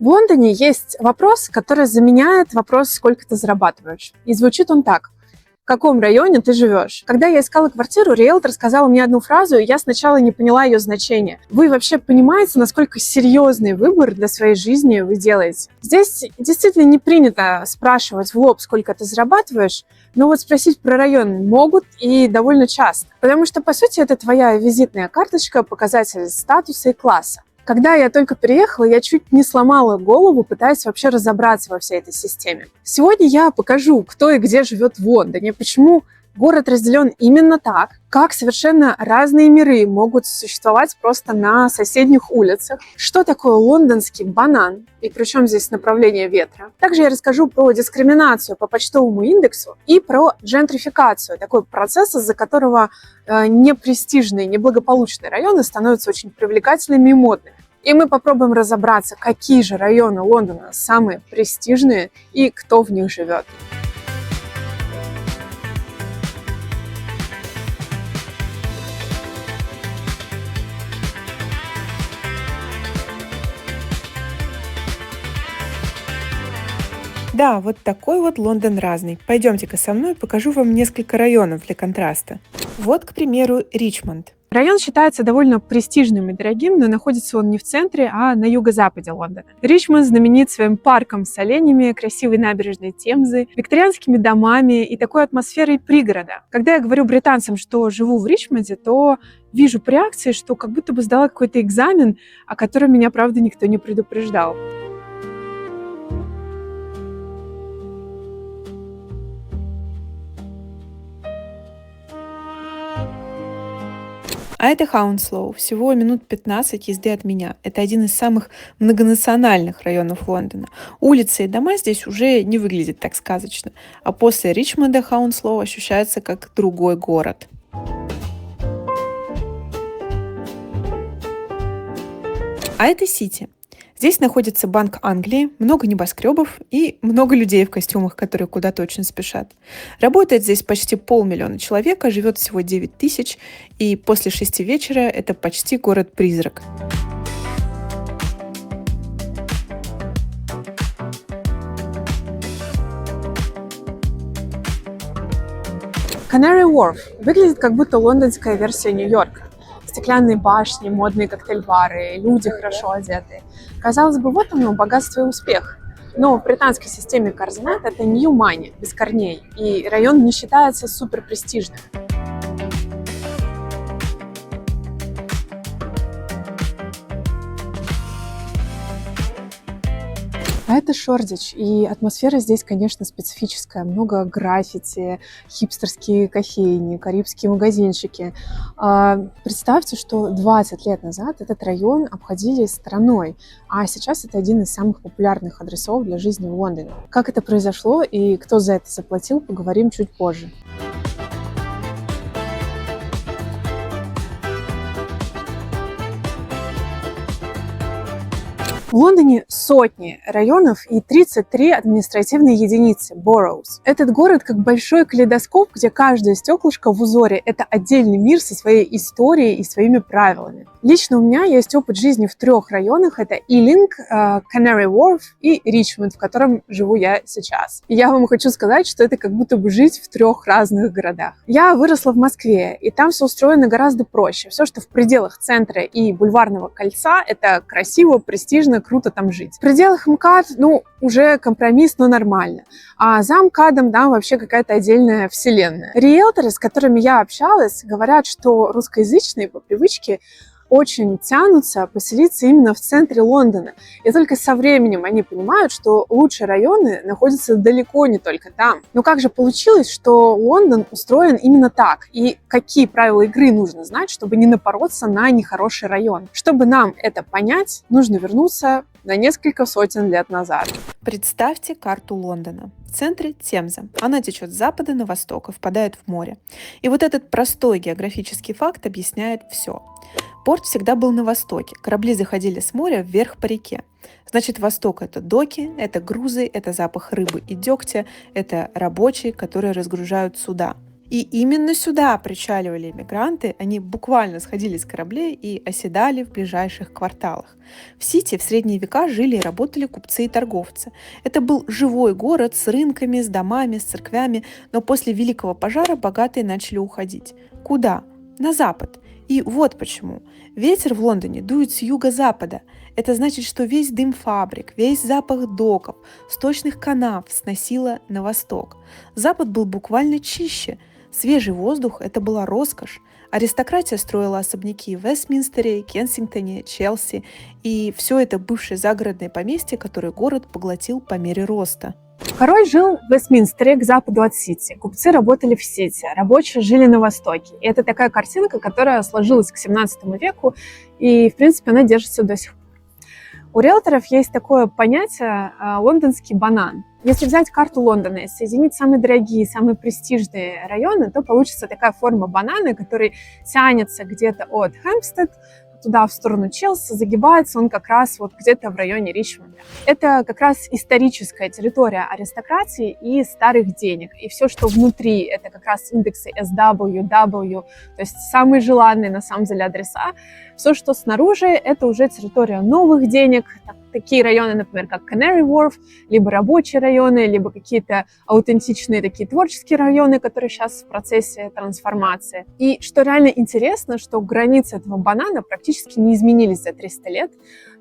В Лондоне есть вопрос, который заменяет вопрос, сколько ты зарабатываешь. И звучит он так. В каком районе ты живешь? Когда я искала квартиру, риэлтор сказал мне одну фразу, и я сначала не поняла ее значения. Вы вообще понимаете, насколько серьезный выбор для своей жизни вы делаете? Здесь действительно не принято спрашивать в лоб, сколько ты зарабатываешь, но вот спросить про район могут и довольно часто. Потому что, по сути, это твоя визитная карточка, показатель статуса и класса. Когда я только переехала, я чуть не сломала голову, пытаясь вообще разобраться во всей этой системе. Сегодня я покажу, кто и где живет в Лондоне, почему город разделен именно так, как совершенно разные миры могут существовать просто на соседних улицах, что такое лондонский банан и при чем здесь направление ветра. Также я расскажу про дискриминацию по почтовому индексу и про джентрификацию, такой процесс, из-за которого непрестижные, неблагополучные районы становятся очень привлекательными и модными. И мы попробуем разобраться, какие же районы Лондона самые престижные и кто в них живет. Да, вот такой вот Лондон разный. Пойдемте-ка со мной, покажу вам несколько районов для контраста. Вот, к примеру, Ричмонд. Район считается довольно престижным и дорогим, но находится он не в центре, а на юго-западе Лондона. Ричмонд знаменит своим парком с оленями, красивой набережной Темзы, викторианскими домами и такой атмосферой пригорода. Когда я говорю британцам, что живу в Ричмонде, то вижу по реакции, что как будто бы сдала какой-то экзамен, о котором меня, правда, никто не предупреждал. А это Хаунслоу, всего минут 15 езды от меня. Это один из самых многонациональных районов Лондона. Улицы и дома здесь уже не выглядят так сказочно, а после Ричмонда Хаунслоу ощущается как другой город. А это Сити. Здесь находится Банк Англии, много небоскребов и много людей в костюмах, которые куда-то очень спешат. Работает здесь почти 500 000 человек, а живет всего 9 тысяч, и после 6 вечера это почти город-призрак. Canary Wharf выглядит как будто лондонская версия Нью-Йорка. Стеклянные башни, модные коктейль-бары, люди хорошо одетые. Казалось бы, вот оно, богатство и успех. Но в британской системе координат это New Money, без корней, и район не считается суперпрестижным. А это Шордич, и атмосфера здесь, конечно, специфическая. Много граффити, хипстерские кофейни, карибские магазинчики. Представьте, что 20 лет назад этот район обходили стороной, а сейчас это один из самых популярных адресов для жизни в Лондоне. Как это произошло и кто за это заплатил, поговорим чуть позже. В Лондоне сотни районов и 33 административные единицы, boroughs. Этот город как большой калейдоскоп, где каждое стеклышко в узоре – это отдельный мир со своей историей и своими правилами. Лично у меня есть опыт жизни в 3 районах – это Ealing, Canary Wharf и Ричмонд, в котором живу я сейчас. И я вам хочу сказать, что это как будто бы жить в 3 разных городах. Я выросла в Москве, и там все устроено гораздо проще. Все, что в пределах центра и бульварного кольца – это красиво, престижно, круто там жить. В пределах МКАД, уже компромисс, но нормально. А за МКАДом, вообще какая-то отдельная вселенная. Риэлторы, с которыми я общалась, говорят, что русскоязычные по привычке очень тянутся поселиться именно в центре Лондона. И только со временем они понимают, что лучшие районы находятся далеко не только там. Но как же получилось, что Лондон устроен именно так? И какие правила игры нужно знать, чтобы не напороться на нехороший район? Чтобы нам это понять, нужно вернуться на несколько сотен лет назад. Представьте карту Лондона. В центре Темза. Она течет с запада на восток и впадает в море. И вот этот простой географический факт объясняет все. Порт всегда был на востоке. Корабли заходили с моря вверх по реке. Значит, восток – это доки, это грузы, это запах рыбы и дегтя, это рабочие, которые разгружают суда. И именно сюда причаливали иммигранты, они буквально сходили с кораблей и оседали в ближайших кварталах. В Сити в средние века жили и работали купцы и торговцы. Это был живой город с рынками, с домами, с церквями, но после Великого пожара богатые начали уходить. Куда? На запад. И вот почему. Ветер в Лондоне дует с юго-запада. Это значит, что весь дым фабрик, весь запах доков, сточных канав сносило на восток. Запад был буквально чище. Свежий воздух – это была роскошь. Аристократия строила особняки в Вестминстере, Кенсингтоне, Челси. И все это бывшие загородные поместья, которые город поглотил по мере роста. Король жил в Вестминстере к западу от Сити. Купцы работали в Сити, рабочие жили на востоке. И это такая картинка, которая сложилась к 17 веку, и, в принципе, она держится до сих пор. У риэлторов есть такое понятие «лондонский банан». Если взять карту Лондона и соединить самые дорогие, самые престижные районы, то получится такая форма банана, который тянется где-то от Хэмпстед туда, в сторону Челси, загибается он как раз вот где-то в районе Ричмонда. Это как раз историческая территория аристократии и старых денег. И все, что внутри, это как раз индексы SW, W, то есть самые желанные на самом деле адреса. Все, что снаружи, это уже территория новых денег, такие районы, например, как Canary Wharf, либо рабочие районы, либо какие-то аутентичные такие творческие районы, которые сейчас в процессе трансформации. И что реально интересно, что границы этого банана практически не изменились за 300 лет.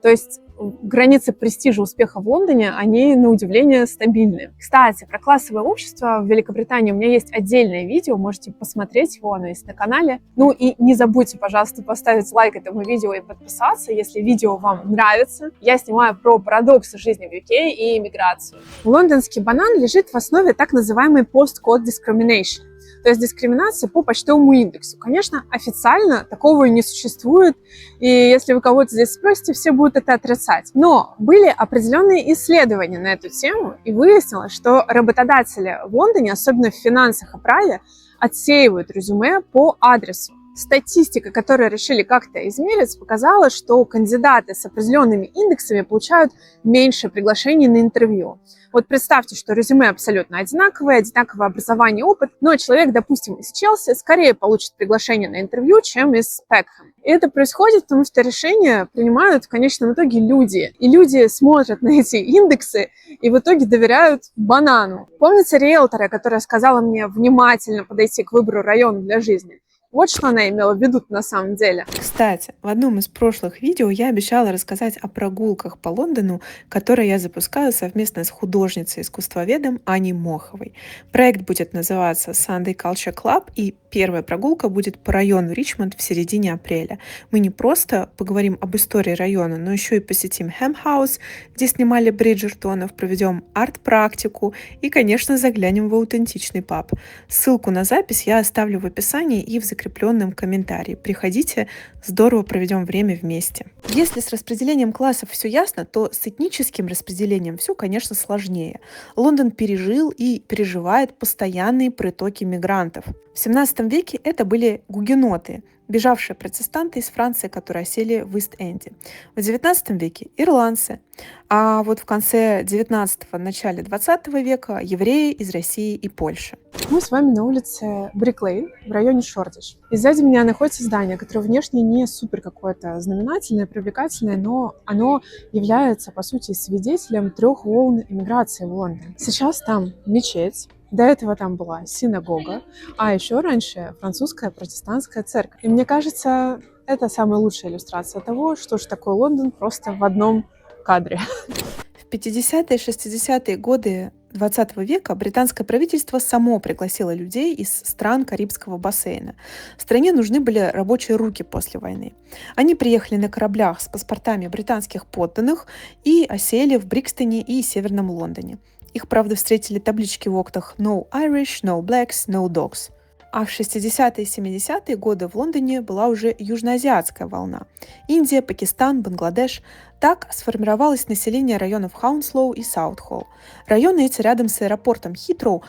То есть границы престижа успеха в Лондоне, они, на удивление, стабильны. Кстати, про классовое общество в Великобритании у меня есть отдельное видео, можете посмотреть его, оно есть на канале. Ну и не забудьте, пожалуйста, поставить лайк этому видео и подписаться, если видео вам нравится. Я снимаю про парадоксы жизни в UK и иммиграцию. Лондонский банан лежит в основе так называемой postcode discrimination. То есть дискриминация по почтовому индексу. Конечно, официально такого не существует, и если вы кого-то здесь спросите, все будут это отрицать. Но были определенные исследования на эту тему, и выяснилось, что работодатели в Лондоне, особенно в финансах и праве, отсеивают резюме по адресу. Статистика, которую решили как-то измерить, показала, что кандидаты с определенными индексами получают меньше приглашений на интервью. Вот представьте, что резюме абсолютно одинаковое образование и опыт, но человек, допустим, из Челси скорее получит приглашение на интервью, чем из Пекхэма. И это происходит, потому что решения принимают в конечном итоге люди. И люди смотрят на эти индексы и в итоге доверяют банану. Помните риэлтора, которая сказала мне внимательно подойти к выбору района для жизни? Вот что она имела в виду на самом деле. Кстати, в одном из прошлых видео я обещала рассказать о прогулках по Лондону, которые я запускаю совместно с художницей-искусствоведом Аней Моховой. Проект будет называться Sunday Culture Club, и первая прогулка будет по району Ричмонд в середине апреля. Мы не просто поговорим об истории района, но еще и посетим Хэм-хаус, где снимали Бриджертонов, проведем арт-практику и, конечно, заглянем в аутентичный паб. Ссылку на запись я оставлю в описании и в закрепленном комментарии. Приходите, здорово проведем время вместе. Если с распределением классов все ясно, то с этническим распределением все, конечно, сложнее. Лондон пережил и переживает постоянные притоки мигрантов. В 17 веке это были гугеноты, бежавшие протестанты из Франции, которые осели в Ист-Энде. В 19 веке ирландцы, а вот в конце 19-го, начале 20 века евреи из России и Польши. Мы с вами на улице Брик-Лейн в районе Шордиш. И сзади меня находится здание, которое внешне не супер какое-то знаменательное, привлекательное, но оно является, по сути, свидетелем 3 волн иммиграции в Лондон. Сейчас там мечеть. До этого там была синагога, а еще раньше французская протестантская церковь. И мне кажется, это самая лучшая иллюстрация того, что же такое Лондон просто в одном кадре. В 50-е и 60-е годы 20 века британское правительство само пригласило людей из стран Карибского бассейна. Стране нужны были рабочие руки после войны. Они приехали на кораблях с паспортами британских подданных и осели в Брикстоне и Северном Лондоне. Их, правда, встретили таблички в окнах «No Irish, no blacks, no dogs». А в 60-е и 70-е годы в Лондоне была уже южноазиатская волна. Индия, Пакистан, Бангладеш. Так сформировалось население районов Хаунслоу и Саутхолл. Районы эти рядом с аэропортом Хитроу,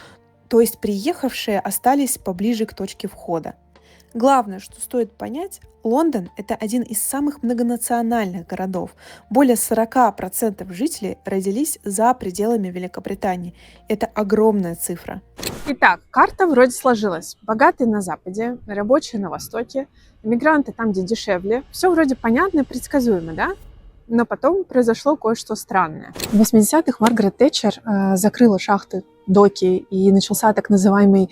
то есть приехавшие остались поближе к точке входа. Главное, что стоит понять, Лондон– это один из самых многонациональных городов. Более 40% жителей родились за пределами Великобритании. Это огромная цифра. Итак, карта вроде сложилась. Богатые на западе, рабочие на востоке, иммигранты там, где дешевле. Все вроде понятно и предсказуемо, да? Но потом произошло кое-что странное. В 80-х Маргарет Тэтчер закрыла шахты, доки, и начался так называемый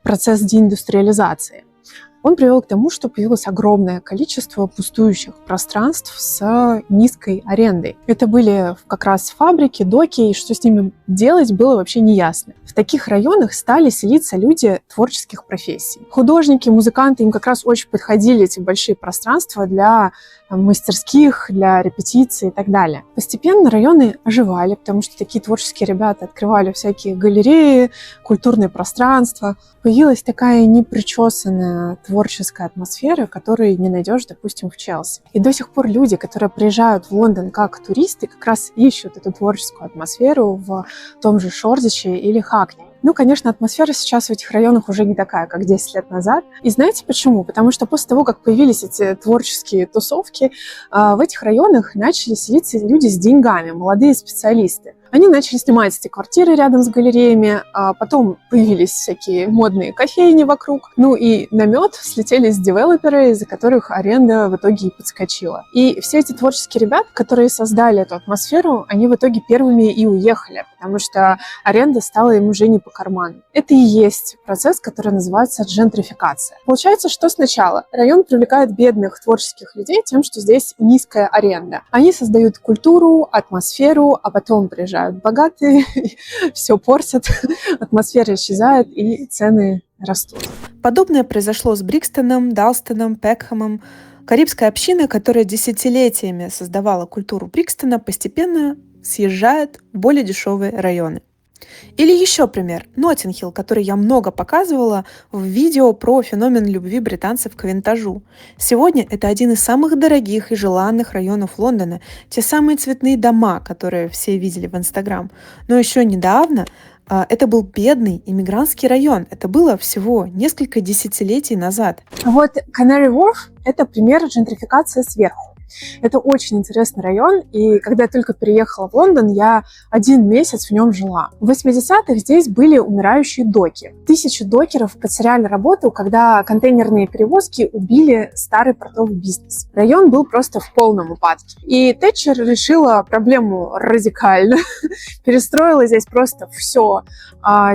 процесс деиндустриализации. Он привел к тому, что появилось огромное количество пустующих пространств с низкой арендой. Это были как раз фабрики, доки, и что с ними делать было вообще неясно. В таких районах стали селиться люди творческих профессий. Художники, музыканты, им как раз очень подходили эти большие пространства для мастерских, для репетиций и так далее. Постепенно районы оживали, потому что такие творческие ребята открывали всякие галереи, культурные пространства. Появилась такая непричесанная творческая атмосфера, которую не найдешь, допустим, в Челси. И до сих пор люди, которые приезжают в Лондон как туристы, как раз ищут эту творческую атмосферу в том же Шордиче или Хакни. Ну, конечно, атмосфера сейчас в этих районах уже не такая, как 10 лет назад. И знаете почему? Потому что после того, как появились эти творческие тусовки, в этих районах начали селиться люди с деньгами, молодые специалисты. Они начали снимать эти квартиры рядом с галереями, а потом появились всякие модные кофейни вокруг. Ну и на мед слетелись девелоперы, из-за которых аренда в итоге и подскочила. И все эти творческие ребята, которые создали эту атмосферу, они в итоге первыми и уехали, потому что аренда стала им уже не по карману. Это и есть процесс, который называется джентрификация. Получается, что сначала район привлекает бедных творческих людей тем, что здесь низкая аренда. Они создают культуру, атмосферу, а потом приезжают богатые, все портят, атмосфера исчезает и цены растут. Подобное произошло с Брикстоном, Далстоном, Пекхэмом. Карибская община, которая десятилетиями создавала культуру Брикстона, постепенно съезжает в более дешевые районы. Или еще пример. Ноттинг-Хилл, который я много показывала в видео про феномен любви британцев к винтажу. Сегодня это один из самых дорогих и желанных районов Лондона. Те самые цветные дома, которые все видели в Инстаграм. Но еще недавно это был бедный иммигрантский район. Это было всего несколько десятилетий назад. Вот Canary Wharf – это пример джентрификации сверху. Это очень интересный район, и когда я только переехала в Лондон, я 1 месяц в нем жила. В 80-х здесь были умирающие доки. Тысячи докеров потеряли работу, когда контейнерные перевозки убили старый портовый бизнес. Район был просто в полном упадке. И Тэтчер решила проблему радикально, перестроила здесь просто все.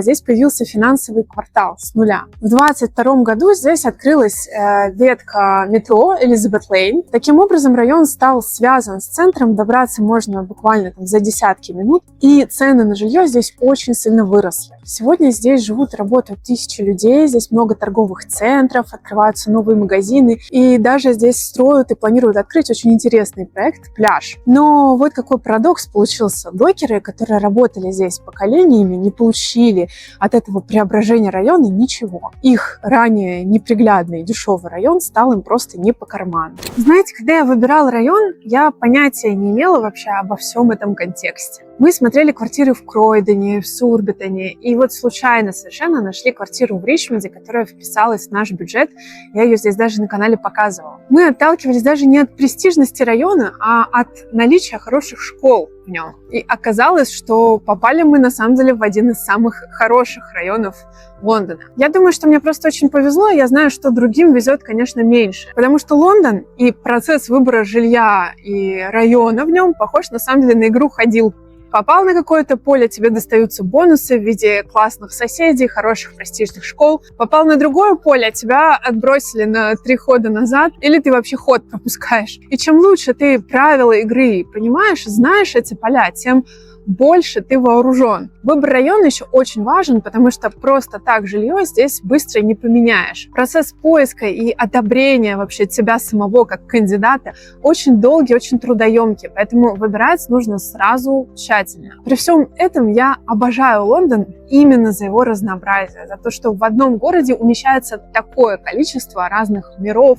Здесь появился финансовый квартал с нуля. В 22 году здесь открылась ветка метро Элизабет Лейн. Таким образом, район стал связан с центром, добраться можно буквально за десятки минут, и цены на жилье здесь очень сильно выросли. Сегодня здесь живут и работают тысячи людей, здесь много торговых центров, открываются новые магазины, и даже здесь строят и планируют открыть очень интересный проект «Пляж». Но вот какой парадокс получился. Докеры, которые работали здесь поколениями, не получили от этого преображения района ничего. Их ранее неприглядный дешевый район стал им просто не по карману. Знаете, когда я выбирала район, я понятия не имела вообще обо всем этом контексте. Мы смотрели квартиры в Кройдоне, в Сурбитоне, и вот случайно совершенно нашли квартиру в Ричмонде, которая вписалась в наш бюджет. Я ее здесь даже на канале показывала. Мы отталкивались даже не от престижности района, а от наличия хороших школ в нем. И оказалось, что попали мы на самом деле в один из самых хороших районов Лондона. Я думаю, что мне просто очень повезло, и я знаю, что другим везет, конечно, меньше. Потому что Лондон и процесс выбора жилья и района в нем похож на самом деле на игру ходилку. Попал на какое-то поле, тебе достаются бонусы в виде классных соседей, хороших престижных школ. Попал на другое поле, тебя отбросили на 3 хода назад, или ты вообще ход пропускаешь. И чем лучше ты правила игры понимаешь, знаешь эти поля, тем больше ты вооружен. Выбор района еще очень важен, потому что просто так жилье здесь быстро не поменяешь. Процесс поиска и одобрения вообще тебя самого как кандидата очень долгий, очень трудоемкий, поэтому выбирать нужно сразу тщательно. При всем этом я обожаю Лондон именно за его разнообразие, за то, что в одном городе умещается такое количество разных миров,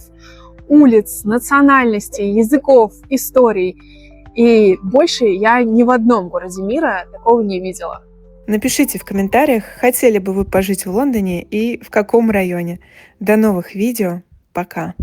улиц, национальностей, языков, историй. И больше я ни в одном городе мира такого не видела. Напишите в комментариях, хотели бы вы пожить в Лондоне и в каком районе. До новых видео. Пока!